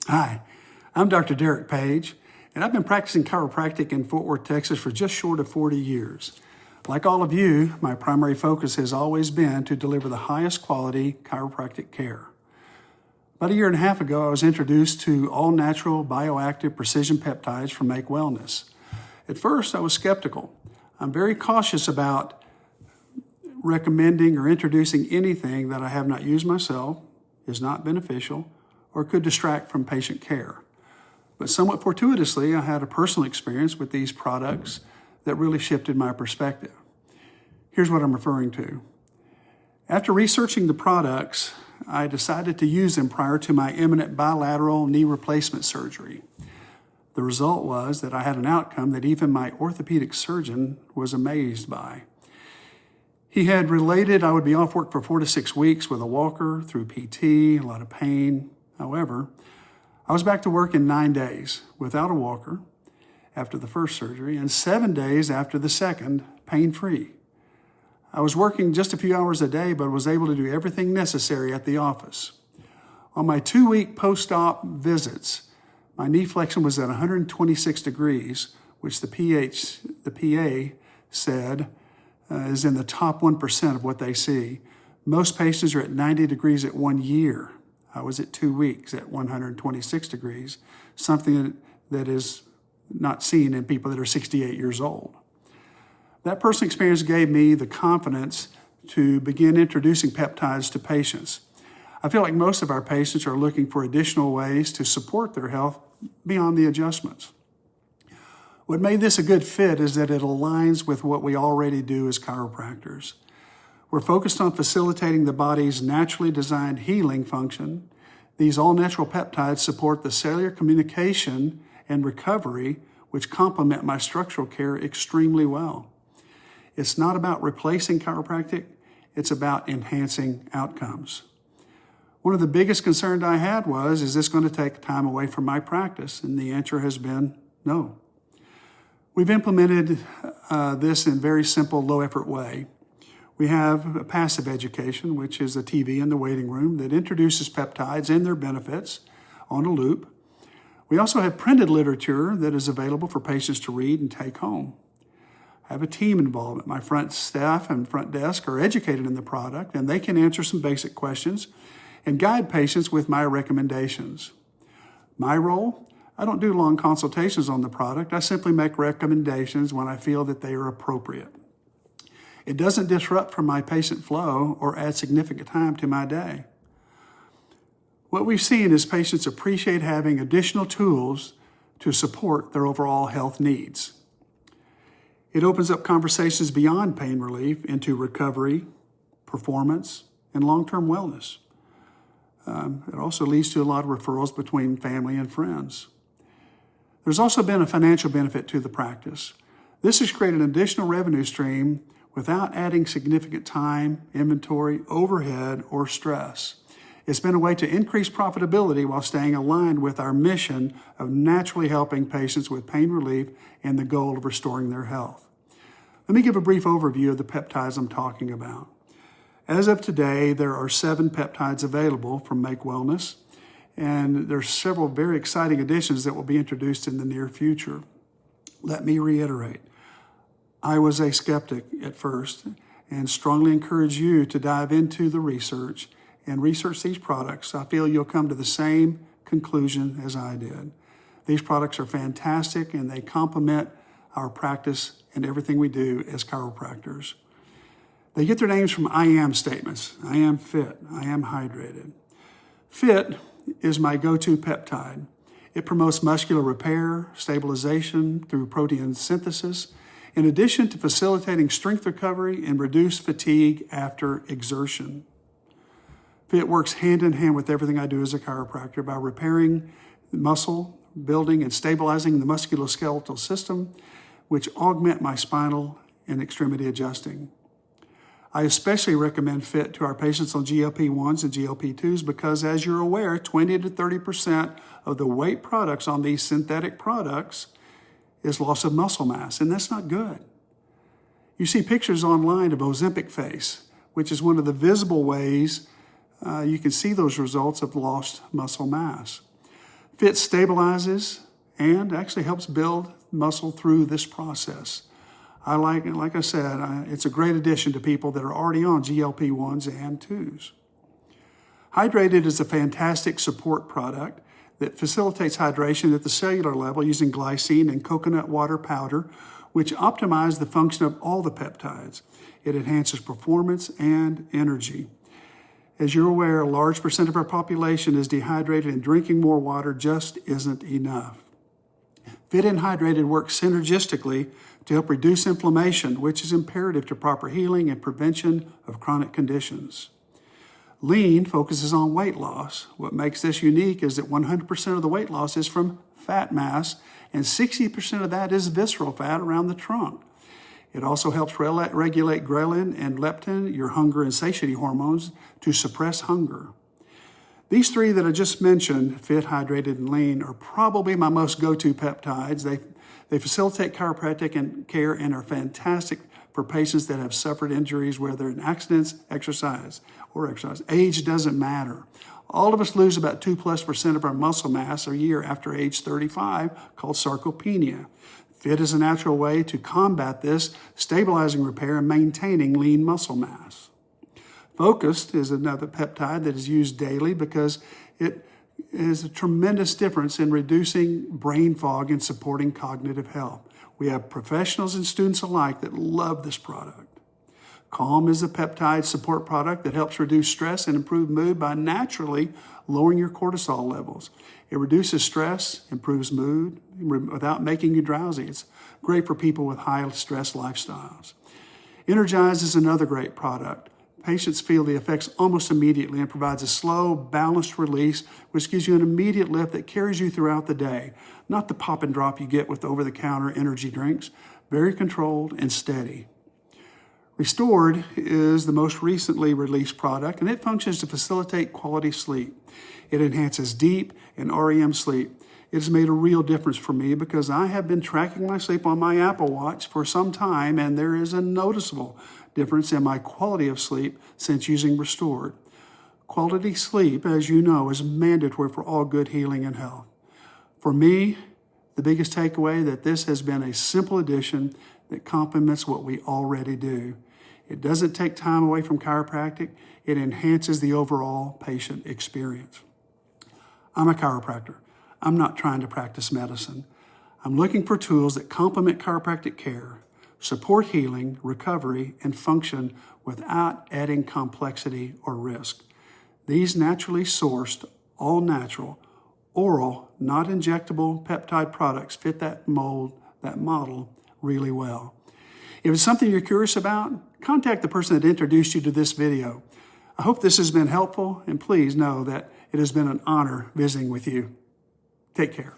Hi, I'm Dr. Derek Page, and I've been practicing chiropractic in Fort Worth, Texas for just short of 40 years. Like all of you, my primary focus has always been to deliver the highest quality chiropractic care. About a year and a half ago, I was introduced to all-natural bioactive precision peptides from Make Wellness. At first, I was skeptical. I'm very cautious about recommending or introducing anything that I have not used myself, is not beneficial, or could distract from patient care. But somewhat fortuitously, I had a personal experience with these products that really shifted my perspective. Here's what I'm referring to. After researching the products, I decided to use them prior to my imminent bilateral knee replacement surgery. The result was that I had an outcome that even my orthopedic surgeon was amazed by. He had related I would be off work for 4 to 6 weeks with a walker, through PT, a lot of pain. However, I was back to work in 9 days without a walker after the first surgery and 7 days after the second, pain-free. I was working just a few hours a day, but was able to do everything necessary at the office. On my 2-week post-op visits, my knee flexion was at 126 degrees, which the PA said is in the top 1% of what they see. Most patients are at 90 degrees at 1 year. I was at 2 weeks at 126 degrees, something that is not seen in people that are 68 years old. That personal experience gave me the confidence to begin introducing peptides to patients. I feel like most of our patients are looking for additional ways to support their health beyond the adjustments. What made this a good fit is that it aligns with what we already do as chiropractors. We're focused on facilitating the body's naturally designed healing function. These all-natural peptides support the cellular communication and recovery, which complement my structural care extremely well. It's not about replacing chiropractic, it's about enhancing outcomes. One of the biggest concerns I had was, is this going to take time away from my practice? And the answer has been no. We've implemented this in a very simple, low-effort way. We have a passive education, which is a TV in the waiting room that introduces peptides and their benefits on a loop. We also have printed literature that is available for patients to read and take home. I have a team involvement. My front staff and front desk are educated in the product, and they can answer some basic questions and guide patients with my recommendations. My role? I don't do long consultations on the product. I simply make recommendations when I feel that they are appropriate. It doesn't disrupt from my patient flow or add significant time to my day. What we've seen is patients appreciate having additional tools to support their overall health needs. It opens up conversations beyond pain relief into recovery, performance, and long-term wellness. It also leads to a lot of referrals between family and friends. There's also been a financial benefit to the practice. This has created an additional revenue stream without adding significant time, inventory, overhead, or stress. It's been a way to increase profitability while staying aligned with our mission of naturally helping patients with pain relief and the goal of restoring their health. Let me give a brief overview of the peptides I'm talking about. As of today, there are 7 peptides available from Make Wellness, and there's several very exciting additions that will be introduced in the near future. Let me reiterate. I was a skeptic at first and strongly encourage you to dive into the research and research these products. I feel you'll come to the same conclusion as I did. These products are fantastic and they complement our practice and everything we do as chiropractors. They get their names from I am statements. I am fit, I am hydrated. Fit is my go-to peptide. It promotes muscular repair, stabilization through protein synthesis, in addition to facilitating strength recovery and reduced fatigue after exertion. Fit works hand in hand with everything I do as a chiropractor by repairing muscle, building and stabilizing the musculoskeletal system, which augment my spinal and extremity adjusting. I especially recommend Fit to our patients on GLP-1s and GLP-2s because, as you're aware, 20 to 30% of the weight products on these synthetic products is loss of muscle mass, and that's not good. You see pictures online of Ozempic face, which is one of the visible ways you can see those results of lost muscle mass. Fit stabilizes and actually helps build muscle through this process. Like I said, it's a great addition to people that are already on GLP-1s and 2s. Hydrated is a fantastic support product that facilitates hydration at the cellular level using glycine and coconut water powder, which optimize the function of all the peptides. It enhances performance and energy. As you're aware, a large percent of our population is dehydrated, and drinking more water just isn't enough. Fit and Hydrated work synergistically to help reduce inflammation, which is imperative to proper healing and prevention of chronic conditions. Lean focuses on weight loss. What makes this unique is that 100% of the weight loss is from fat mass, and 60% of that is visceral fat around the trunk. It also helps regulate ghrelin and leptin, your hunger and satiety hormones, to suppress hunger. These three that I just mentioned, Fit, Hydrated, and Lean, are probably my most go-to peptides. They facilitate chiropractic care and are fantastic for patients that have suffered injuries, whether in accidents, exercise. Age doesn't matter. All of us lose about 2+% of our muscle mass a year after age 35, called sarcopenia. Fit is a natural way to combat this, stabilizing repair and maintaining lean muscle mass. Focused is another peptide that is used daily because it is a tremendous difference in reducing brain fog and supporting cognitive health. We have professionals and students alike that love this product. Calm is a peptide support product that helps reduce stress and improve mood by naturally lowering your cortisol levels. It reduces stress, improves mood without making you drowsy. It's great for people with high stress lifestyles. Energize is another great product. Patients feel the effects almost immediately and provides a slow, balanced release, which gives you an immediate lift that carries you throughout the day. Not the pop and drop you get with over-the-counter energy drinks. Very controlled and steady. Restored is the most recently released product, and it functions to facilitate quality sleep. It enhances deep and REM sleep. It has made a real difference for me because I have been tracking my sleep on my Apple Watch for some time, and there is a noticeable difference in my quality of sleep since using Restored. Quality sleep, as you know, is mandatory for all good healing and health. For me, the biggest takeaway that this has been a simple addition that complements what we already do. It doesn't take time away from chiropractic. It enhances the overall patient experience. I'm a chiropractor. I'm not trying to practice medicine. I'm looking for tools that complement chiropractic care, support healing, recovery, and function without adding complexity or risk. These naturally sourced, all natural, oral, not injectable peptide products fit that model really well. If it's something you're curious about, contact the person that introduced you to this video. I hope this has been helpful, and please know that it has been an honor visiting with you. Take care.